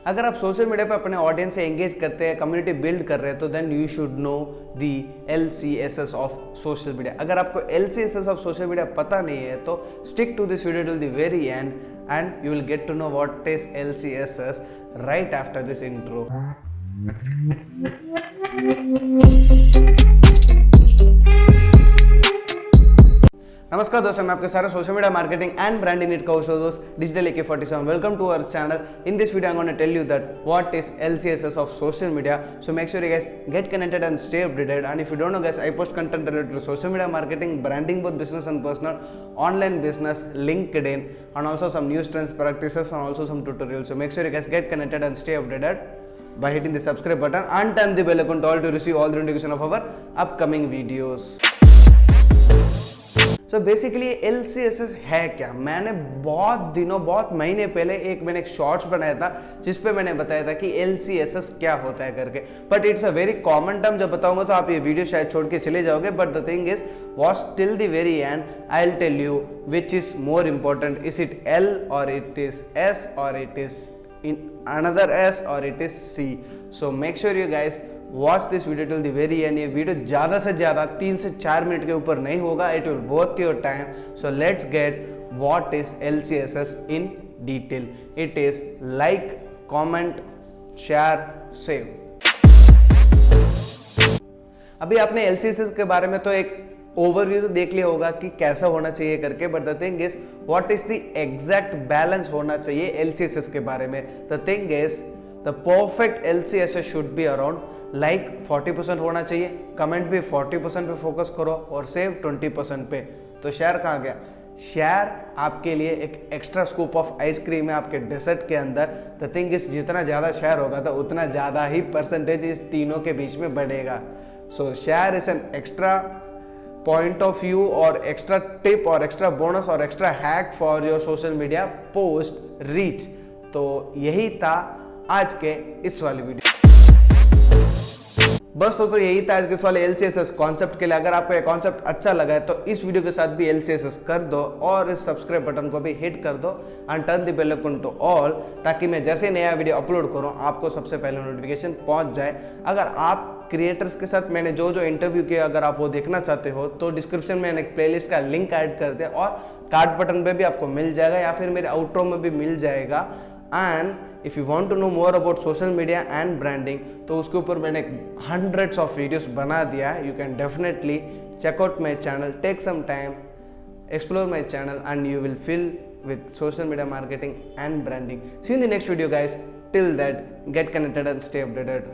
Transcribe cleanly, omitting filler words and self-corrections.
अगर आप social media पे अपने ऑडियंस से एंगेज करते हैं, कम्युनिटी बिल्ड कर रहे हैं, तो then you should know the LCSS of social media. अगर आपको LCSS ऑफ सोशल मीडिया पता नहीं है तो stick to this video till the very end and you will get to know what is LCSS right after this intro. नमस्कार दोस्तों, मैं आपके सारे social media marketing and branding need का दोस्त digital AK47. Welcome to our channel. In this video I'm going to tell you that what is LCSS of social media. So make sure you guys get connected and stay updated. And if you don't know guys, I post content related to social media marketing, branding, both business and personal, online business, LinkedIn, and also some news trends, practices, and also some tutorials. So make sure you guys get connected and stay updated by hitting the subscribe button and turn the bell icon to all to receive all the notification of our upcoming videos. तो basically LCSS है क्या? मैंने बहुत महीने पहले एक shorts बनाया था जिस पे मैंने बताया था कि LCSS क्या होता है करके, but it's a very common term. जब बताऊंगा तो आप ये वीडियो शायद छोड़ के चले जाओगे, but the thing is watch till the very end. I will tell you which is more important. Is it L और इट इज S और it is in another S और it is C. So make sure you guys watch this video till the very end. ये वीडियो ज़्यादा से ज़्यादा 3 से 4 minute के ऊपर नहीं होगा. It will worth your time. So let's get what is LCSS in detail. It is like, comment, share, save. अभी आपने LCSS के बारे में तो एक ओवरव्यू तो देख लिया होगा कि कैसा होना चाहिए करके, but the thing is what is the exact balance होना चाहिए LCSS के बारे में. The thing is the perfect LCSS should be around like 40% होना चाहिए, कमेंट भी 40% पे फोकस करो और सेव 20% पे. तो शेयर कहाँ गया? शेयर आपके लिए एक एक्स्ट्रा स्कूप ऑफ आइसक्रीम है आपके डेजर्ट के अंदर. द थिंग इज जितना ज़्यादा शेयर होगा तो उतना ज़्यादा ही परसेंटेज इस तीनों के बीच में बढ़ेगा. सो share is an extra point of view और एक्स्ट्रा टिप और एक्स्ट्रा बोनस और extra hack for your social media post reach. तो यही था आज के इस वाली वीडियो. बस तो यही था आज के इस वाले LCSS कॉन्सेप्ट के लिए. अगर आपको ये कॉन्सेप्ट अच्छा लगा है तो इस वीडियो के साथ भी LCSS कर दो और इस सब्सक्राइब बटन को भी हिट कर दो and turn the bell icon to all, ताकि मैं जैसे नया वीडियो अपलोड करूं आपको सबसे पहले नोटिफिकेशन पहुंच जाए. अगर आप क्रिएटर्स के साथ मैंने जो इंटरव्यू किए अगर आप वो देखना चाहते हो तो डिस्क्रिप्शन में एक प्लेलिस्ट का लिंक ऐड कर दे और कार्ड बटन पे भी आपको मिल जाएगा या फिर मेरे आउट्रो में भी मिल जाएगा. And if you want to know more about social media and branding तो उसके ऊपर मैंने हंड्रेड्स ऑफ वीडियोस बना दिया है. You can definitely check out my channel, take some time, explore my channel and you will fill with social media marketing and branding. See you in the next video guys. Till that, get connected and stay updated.